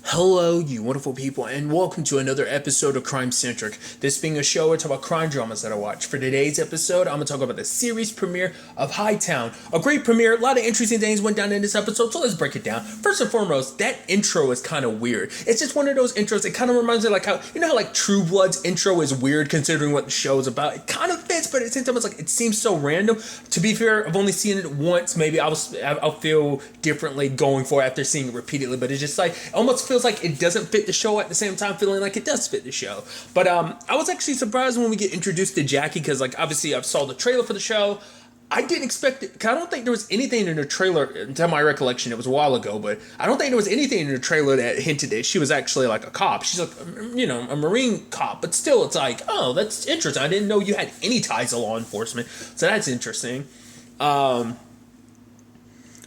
Hello, you wonderful people, and welcome to another episode of Crime Centric. This being a show where I talk about crime dramas that I watch. For today's episode, I'm going to talk about the series premiere of Hightown. A great premiere, a lot of interesting things went down in this episode, so let's break it down. First and foremost, that intro is kind of weird. It's just one of those intros, it kind of reminds me like how, you know how like True Blood's intro is weird considering what the show is about? It kind of fits, but at the same time, it's like, it seems so random. To be fair, I've only seen it once. Maybe I'll feel differently going for it after seeing it repeatedly, but it's just like, it almost feels like it doesn't fit the show at the same time feeling like it does fit the show. But I was actually surprised when we get introduced to Jackie, because like obviously I saw the trailer for the show. I didn't expect it, because I don't think there was anything in the trailer, to my recollection, it was a while ago, but I don't think there was anything in the trailer that hinted that she was actually like a cop. She's like, you know, a Marine cop, but still it's like, oh, that's interesting. I didn't know you had any ties to law enforcement, so that's interesting.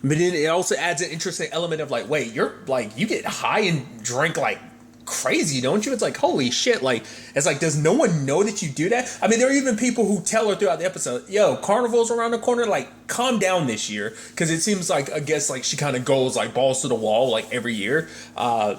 But then it also adds an interesting element of like, wait, you're like, you get high and drink like crazy, don't you? It's like, holy shit. Like, it's like, does no one know that you do that? I mean, there are even people who tell her throughout the episode, yo, Carnival's around the corner, like, calm down this year. Because it seems like, I guess, like, she kind of goes like balls to the wall like every year. I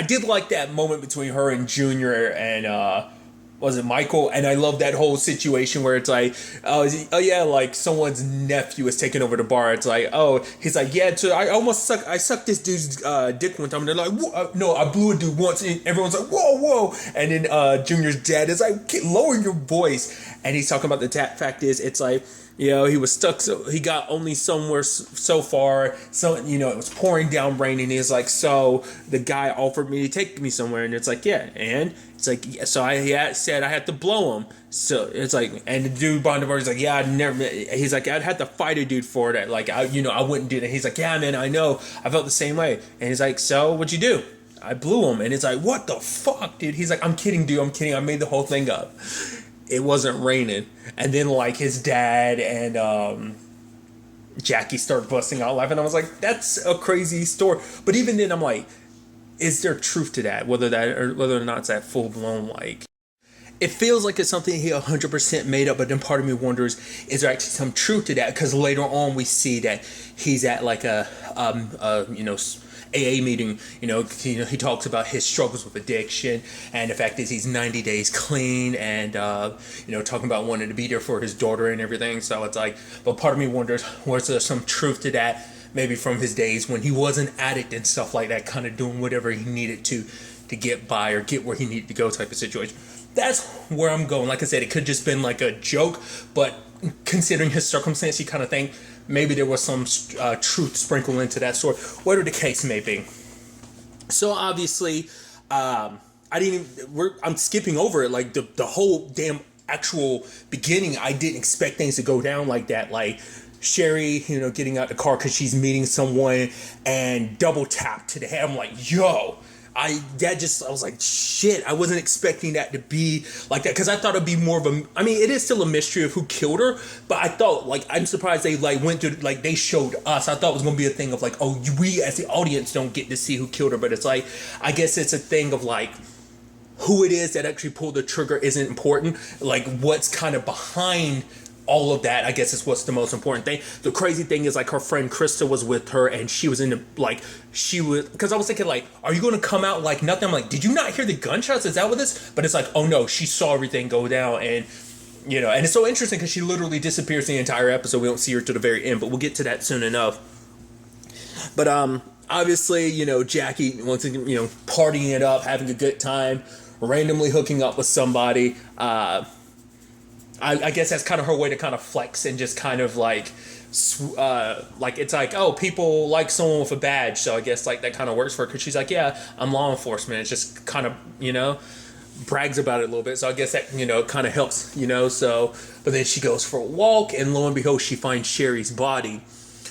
did like that moment between her and Junior and was it Michael? And I love that whole situation where it's like, oh yeah, like someone's nephew is taking over the bar. It's like, oh, he's like, yeah, I sucked this dude's dick one time. And they're like, no, I blew a dude once. And everyone's like, whoa. And then Junior's dad is like, lower your voice. And he's talking about the fact is, it's like, you know, he was stuck, so he got only somewhere so far. So, you know, it was pouring down rain, and he's like, so the guy offered me to take me somewhere, and it's like, yeah, and it's like, yeah, so I said I had to blow him. So it's like, and the dude behind the bar is like, yeah, I'd never. He's like, I'd have to fight a dude for that. Like, I wouldn't do that. He's like, yeah, man, I know. I felt the same way. And he's like, so what'd you do? I blew him, and it's like, what the fuck, dude? He's like, I'm kidding, dude. I'm kidding. I made the whole thing up. It wasn't raining. And then like his dad and Jackie started busting out laughing. I was like, that's a crazy story. But even then I'm like, is there truth to that? Whether or not it's that full blown, like, it feels like it's something he 100% made up, but then part of me wonders, is there actually some truth to that? Because later on we see that he's at like a AA meeting, he talks about his struggles with addiction, and the fact is he's 90 days clean, and talking about wanting to be there for his daughter and everything. So it's like, but part of me wonders, was there some truth to that? Maybe from his days when he was an addict and stuff like that, kind of doing whatever he needed to get by or get where he needed to go type of situation. That's where I'm going. Like I said, it could just been like a joke, but considering his circumstance, you kind of think maybe there was some truth sprinkled into that story, whatever the case may be. So obviously, I'm skipping over it. Like the whole damn actual beginning, I didn't expect things to go down like that. Like Sherry, getting out the car because she's meeting someone and double tap to the head. I'm like, yo. I was like, shit, I wasn't expecting that to be like that, because I thought it'd be more of it is still a mystery of who killed her, but I thought, like, I'm surprised they, like, went through, like, they showed us. I thought it was going to be a thing of, like, oh, we as the audience don't get to see who killed her, but it's like, I guess it's a thing of, like, who it is that actually pulled the trigger isn't important, like, what's kind of behind all of that, I guess, is what's the most important thing. The crazy thing is, like, her friend Krista was with her, and she was in the, like, because I was thinking, like, are you going to come out like nothing? I'm like, did you not hear the gunshots? Is that what this? But it's like, oh no, she saw everything go down, and, and it's so interesting because she literally disappears the entire episode. We don't see her to the very end, but we'll get to that soon enough. But, obviously, Jackie wants to, partying it up, having a good time, randomly hooking up with somebody, I guess that's kind of her way to kind of flex and just kind of like it's like, oh, people like someone with a badge, so I guess like that kind of works for her, because she's like, yeah, I'm law enforcement. It's just kind of, brags about it a little bit, so I guess that, kind of helps, so, but then she goes for a walk, and lo and behold, she finds Sherry's body.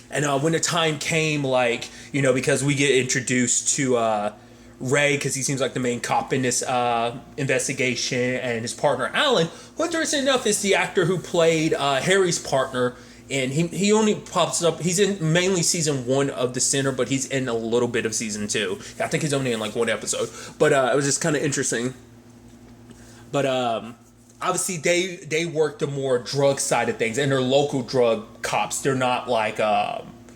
And when the time came, like, because we get introduced to Ray, because he seems like the main cop in this investigation, and his partner Alan, who, interesting enough, is the actor who played Harry's partner, and he only pops up, he's in mainly season 1 of The Sinner, but he's in a little bit of season 2. I think he's only in like 1 episode, but it was just kind of interesting. But obviously they work the more drug side of things, and they're local drug cops. They're not like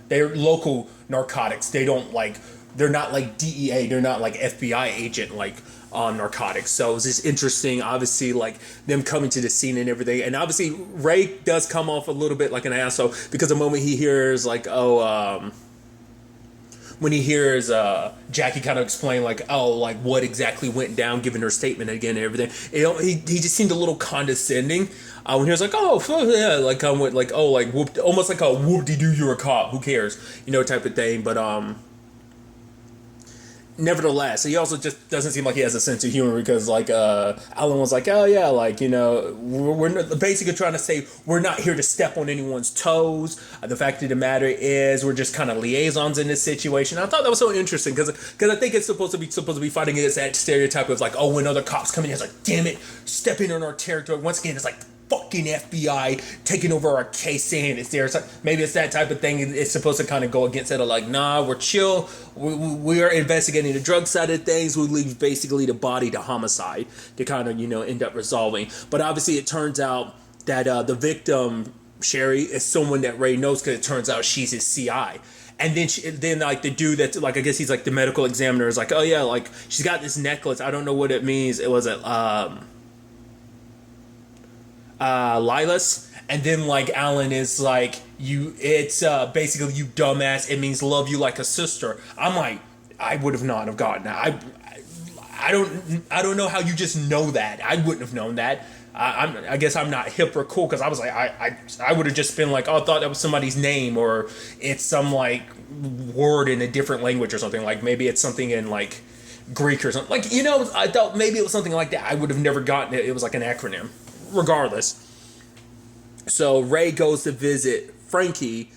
they're local narcotics. They don't like they're not like DEA, they're not like FBI agent like on narcotics. So it was just interesting, obviously, like them coming to the scene and everything. And obviously Ray does come off a little bit like an asshole because the moment he hears like, when he hears Jackie kind of explain like, oh, like what exactly went down, giving her statement again and everything, he just seemed a little condescending when he was like, oh, yeah, like with like, oh, like whoop, almost like a whoop-de-doo, you're a cop, who cares, type of thing. But nevertheless, he also just doesn't seem like he has a sense of humor because, like, Alan was like, oh, yeah, like, we're basically trying to say we're not here to step on anyone's toes. The fact of the matter is we're just kind of liaisons in this situation. I thought that was so interesting because I think it's supposed to be fighting against that stereotype of, like, oh, when other cops come in, it's like, damn it, stepping on our territory. Once again, it's like, fucking FBI taking over our case, saying it's there. It's like, maybe it's that type of thing. It's supposed to kind of go against it, of like, nah, we're chill. We are investigating the drug side of things. We leave basically the body to homicide to kind of, end up resolving. But obviously it turns out that the victim, Sherry, is someone that Ray knows because it turns out she's his CI. And then like the dude that's like, I guess he's like the medical examiner is like, oh yeah, like she's got this necklace. I don't know what it means. It was Lilas, and then like Alan is like, it's basically, you dumbass, it means love you like a sister. I'm like, I would have not have gotten that. I don't know how you just know that. I wouldn't have known that. I guess I'm not hip or cool because I was like, I would have just been like, oh, I thought that was somebody's name, or it's some like word in a different language or something, like maybe it's something in like Greek or something, like, I thought maybe it was something like that. I would have never gotten it. It was like an acronym. Regardless, so Ray goes to visit Frankie,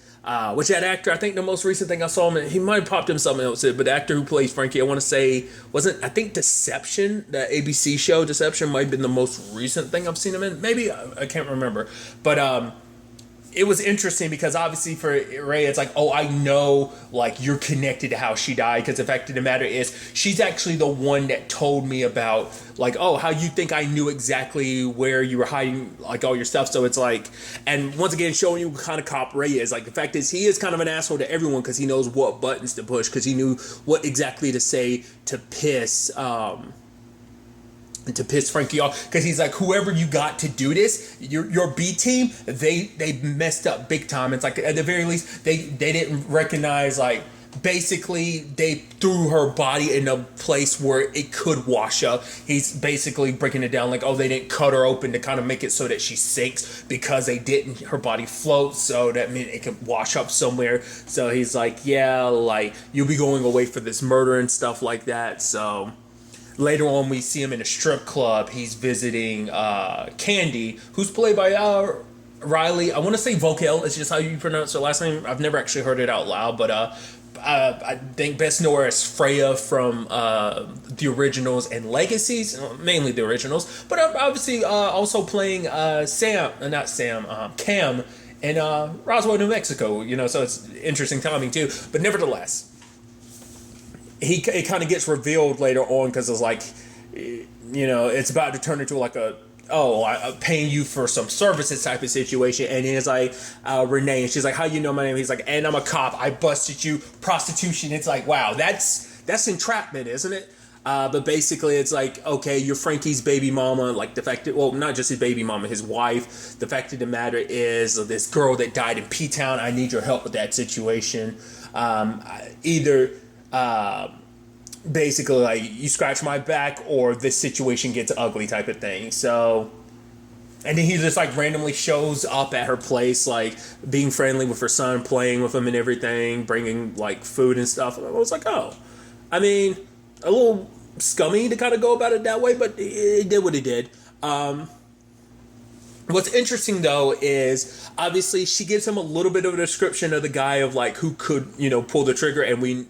which that actor, I think the most recent thing I saw him in, he might have popped in something else, but the actor who plays Frankie, I want to say, I think Deception, the ABC show Deception might have been the most recent thing I've seen him in. Maybe, I can't remember. But it was interesting because obviously for Ray, it's like, oh, I know, like, you're connected to how she died, because the fact of the matter is she's actually the one that told me about, like, oh, how you think I knew exactly where you were hiding, like, all your stuff. So it's like, and once again, showing you what kind of cop Ray is. Like, the fact is he is kind of an asshole to everyone because he knows what buttons to push, because he knew what exactly to say to piss Frankie off, because he's like, whoever you got to do this, your B team, they messed up big time. It's like, at the very least, they didn't recognize, like, basically they threw her body in a place where it could wash up. He's basically breaking it down like, oh, they didn't cut her open to kind of make it so that she sinks, because they didn't, her body floats, so that meant it could wash up somewhere. So he's like, yeah, like, you'll be going away for this murder and stuff like that. So later on, we see him in a strip club. He's visiting Candy, who's played by Riley. I want to say Vokel. It's just how you pronounce her last name. I've never actually heard it out loud, but I think best know her as Freya from the originals and Legacies, mainly the originals. But obviously also playing Cam in Roswell, New Mexico. So it's interesting timing too. But nevertheless, it kind of gets revealed later on, because it's like, it's about to turn into like I'm paying you for some services type of situation. And it's like, Renee, and she's like, how you know my name? He's like, and I'm a cop. I busted you. Prostitution. It's like, wow, that's entrapment, isn't it? But basically it's like, okay, you're Frankie's baby mama. Like, the fact that, well, not just his baby mama, his wife. The fact of the matter is, this girl that died in P-Town, I need your help with that situation. Basically, like, you scratch my back or this situation gets ugly type of thing. So, and then he just like randomly shows up at her place, like being friendly with her son, playing with him and everything, bringing like food and stuff. And I was like, oh, I mean, a little scummy to kind of go about it that way, but it did what it did. What's interesting though is obviously she gives him a little bit of a description of the guy, of like who could, pull the trigger, and we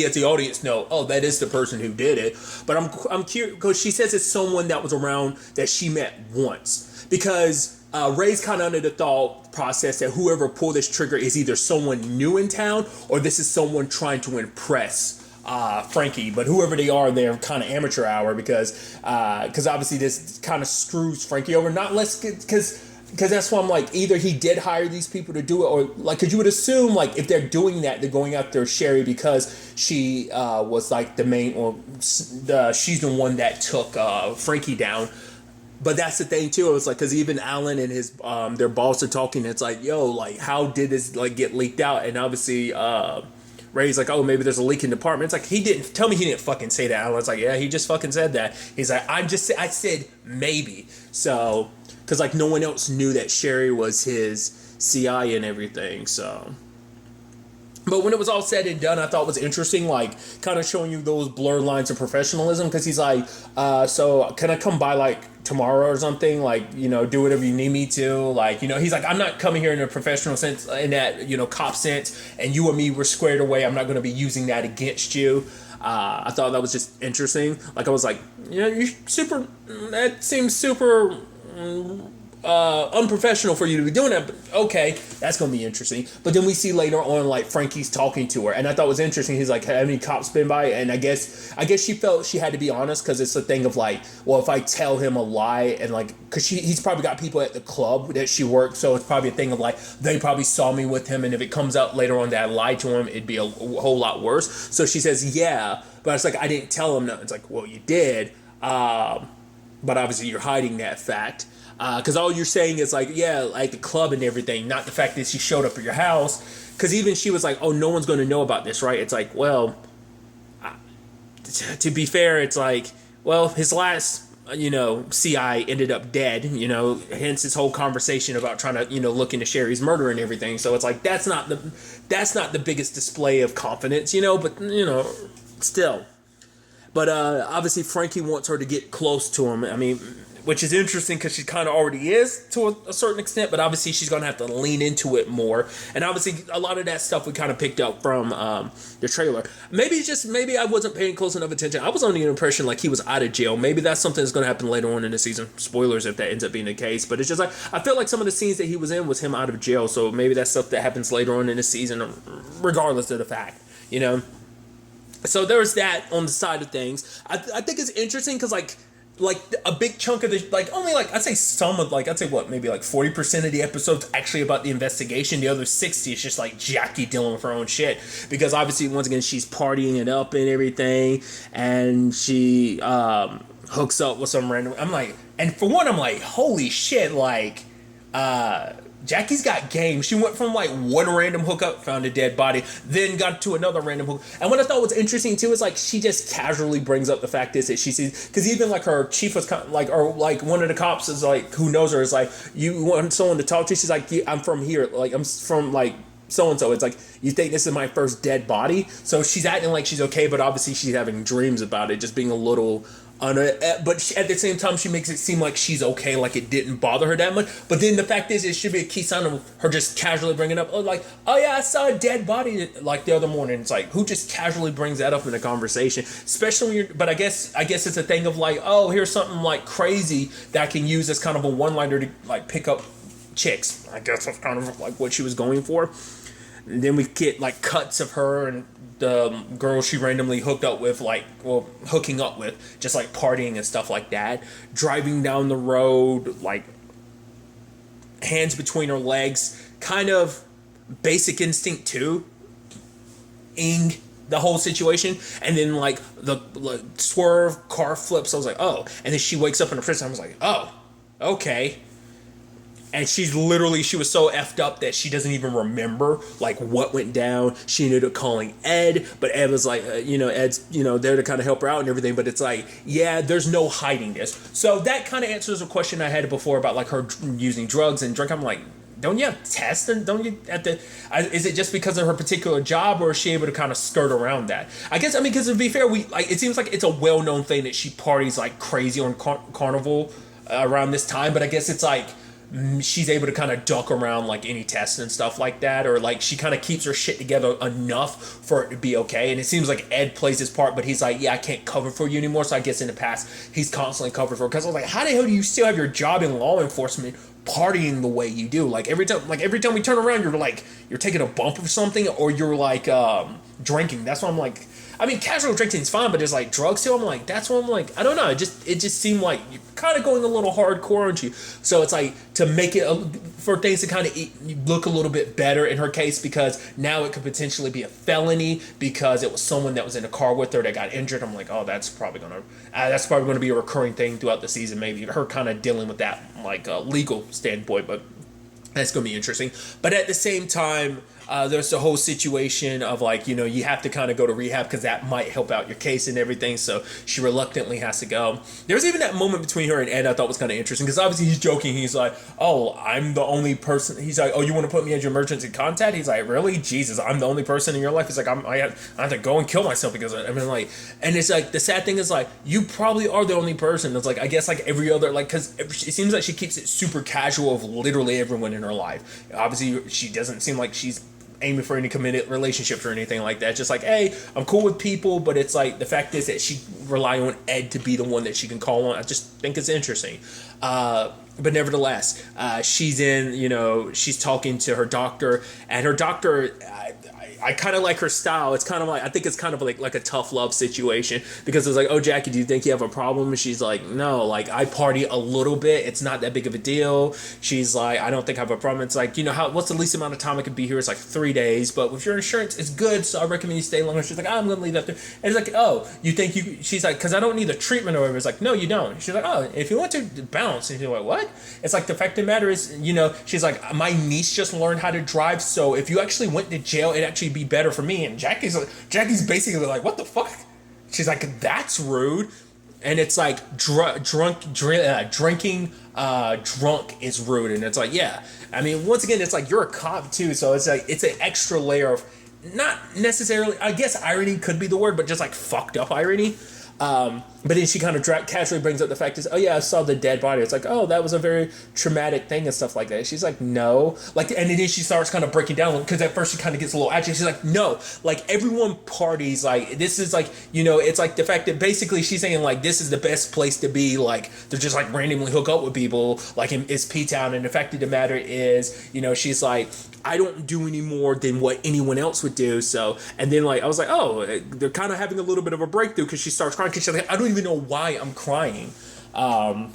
as the audience know, oh, that is the person who did it. But I'm curious, because she says it's someone that was around that she met once, because Ray's kind of under the thought process that whoever pulled this trigger is either someone new in town, or this is someone trying to impress Frankie. But whoever they are, they're kind of amateur hour, because obviously this kind of screws Frankie over, not less because because that's why I'm like, either he did hire these people to do it, or like, because you would assume like if they're doing that, they're going after Sherry because she was like the main, or she's the one that took Frankie down. But that's the thing too. It was like, because even Alan and his their boss are talking. It's like, yo, like, how did this like get leaked out? And obviously, Ray's like, oh, maybe there's a leak in the department. It's like, he didn't tell me, he didn't fucking say that. Alan's like, yeah, he just fucking said that. He's like, I said maybe. So, because like no one else knew that Sherry was his CI and everything. So. But when it was all said and done, I thought it was interesting, like, kind of showing you those blurred lines of professionalism, because he's like, so can I come by, like, tomorrow or something? Like, you know, do whatever you need me to. Like, you know, he's like, I'm not coming here in a professional sense, in that, you know, cop sense, and you and me were squared away. I'm not going to be using that against you. I thought that was just interesting. Like, I was like, you know, that seems super unprofessional for you to be doing that, but okay, that's gonna be interesting. But then we see later on, like, Frankie's talking to her, and I thought it was interesting. He's like, have any cops been by? And I guess she felt she had to be honest, because it's a thing of like, well, if I tell him a lie, and like, because he's probably got people at the club that she worked, so it's probably a thing of like, they probably saw me with him, and if it comes out later on that I lied to him, it'd be a whole lot worse. So she says, yeah, but it's like, I didn't tell him. No, it's like, well, you did, but obviously you're hiding that fact. Because all you're saying is like, yeah, like the club and everything, not the fact that she showed up at your house. Because even she was like, oh, no one's going to know about this, right? It's like, well, to be fair, it's like, well, his last, you know, CI ended up dead, you know, hence his whole conversation about trying to, you know, look into Sherry's murder and everything. So it's like, that's not the biggest display of confidence, you know, but, you know, still. But obviously Frankie wants her to get close to him. I mean, which is interesting because she kind of already is to a certain extent, but obviously she's going to have to lean into it more. And obviously a lot of that stuff we kind of picked up from the trailer. Maybe I wasn't paying close enough attention. I was under the impression like he was out of jail. Maybe that's something that's going to happen later on in the season. Spoilers if that ends up being the case. But it's just like, I feel like some of the scenes that he was in was him out of jail. So maybe that's stuff that happens later on in the season, regardless of the fact, you know? So there's that on the side of things. I think it's interesting because like a big chunk of the, like, only like, I'd say some of, like, I'd say what, maybe like 40% of the episode's actually about the investigation. The other 60 is just like Jackie dealing with her own shit, because obviously once again she's partying it up and everything, and she hooks up with some random, I'm like, and for one I'm like, holy shit, like Jackie's got game. She went from like one random hookup, found a dead body, then got to another random hookup. And what I thought was interesting too is like, she just casually brings up the fact is that she sees, because even like her chief was kind of like, or like one of the cops is like, who knows her, is like, you want someone to talk to? She's like, yeah, I'm from here. Like, I'm from like so-and-so. It's like, you think this is my first dead body? So she's acting like she's okay, but obviously she's having dreams about it, just being a little but at the same time she makes it seem like she's okay, like it didn't bother her that much. But then the fact is, it should be a key sign of her just casually bringing up, oh, like, oh yeah, I saw a dead body like the other morning. It's like, who just casually brings that up in a conversation, especially when you're, but I guess it's a thing of like, oh, here's something like crazy that I can use as kind of a one-liner to like pick up chicks. I guess that's kind of like what she was going for. And then we get like cuts of her and the girl she randomly hooking up with, just like partying and stuff like that, driving down the road, like hands between her legs, kind of Basic Instinct 2 ing the whole situation. And then like the swerve, car flips, I was like, oh. And then she wakes up in the prison, I was like, oh, okay. And she was so effed up that she doesn't even remember like what went down. She ended up calling Ed, but Ed was like, Ed's, there to kind of help her out and everything. But it's like, yeah, there's no hiding this. So that kind of answers a question I had before about like her using drugs and drink. I'm like, don't you have tests? And don't you is it just because of her particular job, or is she able to kind of skirt around that? I guess, because to be fair, it seems like it's a well-known thing that she parties like crazy on Carnival around this time. But I guess it's like, she's able to kind of duck around like any tests and stuff like that, or like she kind of keeps her shit together enough for it to be okay. And it seems like Ed plays his part, but he's like, yeah, I can't cover for you anymore. So I guess in the past he's constantly covered for her, because I was like, how the hell do you still have your job in law enforcement partying the way you do? Like every time we turn around, you're taking a bump or something, or you're like drinking. That's why I'm like, I mean, casual drinking's fine, but there's like drugs too. I'm like, that's what I'm like. I don't know. It just seemed like you're kind of going a little hardcore, aren't you? So it's like to make it for things to kind of look a little bit better in her case, because now it could potentially be a felony because it was someone that was in a car with her that got injured. I'm like, oh, that's probably gonna be a recurring thing throughout the season. Maybe her kind of dealing with that like legal standpoint, but that's gonna be interesting. But at the same time, there's the whole situation of like, you know, you have to kind of go to rehab because that might help out your case and everything. So she reluctantly has to go. There's even that moment between her and Ed I thought was kind of interesting, because obviously he's joking. He's like, oh, I'm the only person. He's like, oh, you want to put me as your emergency contact? He's like, really? Jesus, I'm the only person in your life? He's like, I have to go and kill myself because I mean, like, and it's like, the sad thing is like, you probably are the only person. It's like, I guess like every other, like, because it seems like she keeps it super casual of literally everyone in her life. Obviously, she doesn't seem like she's aiming for any committed relationships or anything like that. Just like, hey, I'm cool with people, but it's like the fact is that she rely on Ed to be the one that she can call on. I just think it's interesting. But nevertheless, she's in, you know, she's talking to her doctor, and her doctor, I kind of like her style. It's kind of like, I think it's kind of like a tough love situation, because it's like, oh, Jackie, do you think you have a problem? And she's like, no, like, I party a little bit. It's not that big of a deal. She's like, I don't think I have a problem. It's like, you know, what's the least amount of time I could be here? It's like 3 days, but with your insurance, it's good, so I recommend you stay longer. She's like, I'm going to leave that there. And it's like, oh, you think she's like, because I don't need the treatment or whatever. It's like, no, you don't. She's like, oh, if you want to bounce. And she's like, what? It's like, the fact of the matter is, you know, she's like, my niece just learned how to drive, so if you actually went to jail, it'd actually be better for me. And Jackie's basically like, what the fuck? She's like, that's rude. And it's like, drinking drunk is rude. And it's like, yeah, I mean, once again, it's like, you're a cop too, so it's like, it's an extra layer of, not necessarily, I guess irony could be the word, but just like fucked up irony. But then she kind of casually brings up the fact is, oh yeah, I saw the dead body. It's like, oh, that was a very traumatic thing and stuff like that. She's like, no, like, and then she starts kind of breaking down, because at first she kind of gets a little agitated. She's like, no, like, everyone parties, like, this is like, you know, it's like the fact that basically she's saying like, this is the best place to be, like, to just like randomly hook up with people, like, it's P-Town. And the fact of the matter is, you know, she's like, I don't do any more than what anyone else would do. So, and then like, I was like, oh, they're kind of having a little bit of a breakthrough, because she starts crying, because she's like, I don't even know why I'm crying. But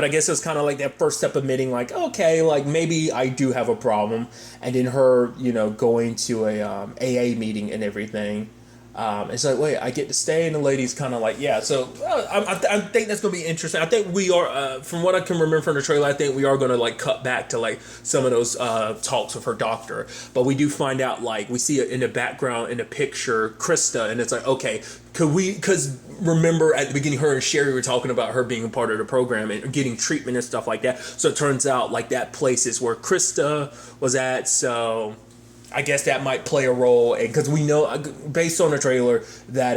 I guess it's kind of like that first step admitting like, okay, like maybe I do have a problem. And then her, you know, going to a AA meeting and everything. It's like, wait, I get to stay, and the lady's kind of like, yeah. So I think that's gonna be interesting. I think we are, from what I can remember from the trailer, I think we are gonna like cut back to like some of those talks with her doctor. But we do find out, like, we see it in the background in the picture, Krista, and it's like, okay, because remember at the beginning, her and Sherry were talking about her being a part of the program and getting treatment and stuff like that. So it turns out like that place is where Krista was at. So I guess that might play a role, and because we know based on the trailer that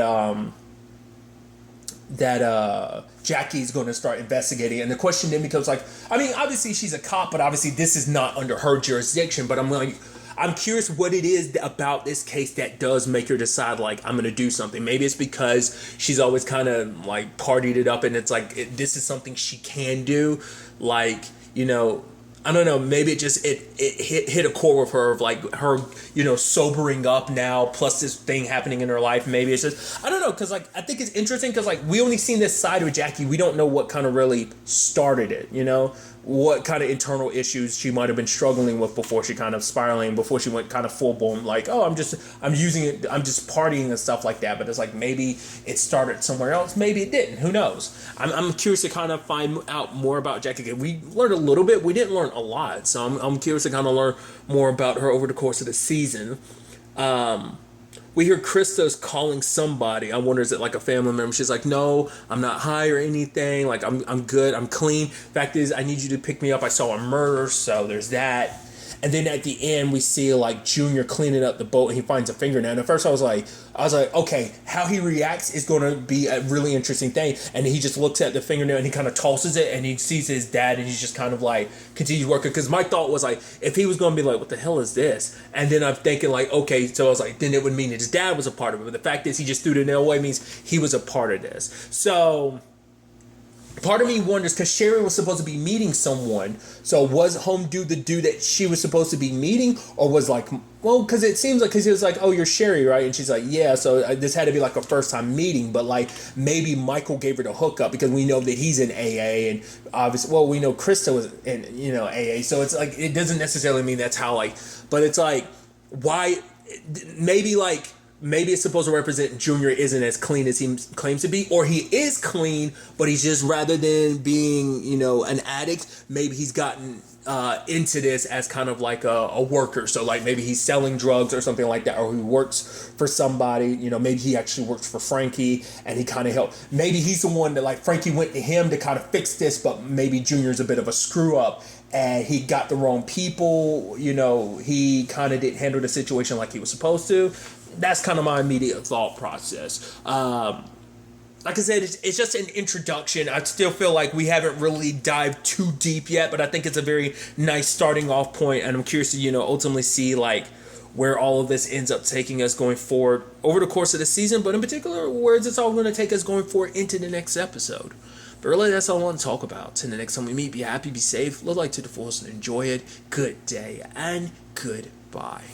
Jackie's going to start investigating, and the question then becomes like, I mean, obviously she's a cop, but obviously this is not under her jurisdiction. But I'm like, I'm curious what it is about this case that does make her decide like, I'm going to do something. Maybe it's because she's always kind of like partied it up, and it's like this is something she can do, like, you know. I don't know, maybe it hit a core with her of like her, you know, sobering up now, plus this thing happening in her life. Maybe it's just, I don't know, because like I think it's interesting because like we only seen this side of Jackie. We don't know what kind of really started it, you know, what kind of internal issues she might have been struggling with before she kind of spiraling, before she went kind of full blown like, oh, I'm just partying and stuff like that. But it's like maybe it started somewhere else, maybe it didn't, who knows. I'm curious to kind of find out more about Jackie. We learned a little bit, we didn't learn a lot, so I'm curious to kind of learn more about her over the course of the season. We hear Krista's calling somebody. I wonder, is it like a family member? She's like, no, I'm not high or anything. Like, I'm good. I'm clean. Fact is, I need you to pick me up. I saw a murder, so there's that. And then at the end, we see like Junior cleaning up the boat, and he finds a fingernail. And at first I was like, okay, how he reacts is going to be a really interesting thing. And he just looks at the fingernail and he kind of tosses it, and he sees his dad, and he's just kind of like continues working. Because my thought was like, if he was going to be like, what the hell is this? And then I'm thinking like, okay, so I was like, then it would mean that his dad was a part of it. But the fact is, he just threw the nail away means he was a part of this. So part of me wonders, because Sherry was supposed to be meeting someone, so was Home Dude the dude that she was supposed to be meeting, or was like, well, because it seems like, because he was like, oh, you're Sherry, right? And she's like, yeah, so this had to be like a first time meeting, but like maybe Michael gave her the hookup, because we know that he's in AA, and obviously, well, we know Krista was in, AA, so it's like, it doesn't necessarily mean that's how, like, but it's like, why, maybe like, maybe it's supposed to represent Junior isn't as clean as he claims to be, or he is clean, but he's just, rather than being, an addict, maybe he's gotten into this as kind of like a worker. So like maybe he's selling drugs or something like that, or he works for somebody, maybe he actually works for Frankie and he kind of helped. Maybe he's the one that, like, Frankie went to him to kind of fix this, but maybe Junior's a bit of a screw up and he got the wrong people, he kind of didn't handle the situation like he was supposed to. That's kind of my immediate thought process. Like I said, it's just an introduction. I still feel like we haven't really dived too deep yet, but I think it's a very nice starting off point, and I'm curious to, ultimately see like where all of this ends up taking us going forward over the course of the season, but in particular, where it's all going to take us going forward into the next episode. But really, that's all I want to talk about. Till the next time we meet, be happy, be safe, live life to the fullest, and enjoy it. Good day, and goodbye.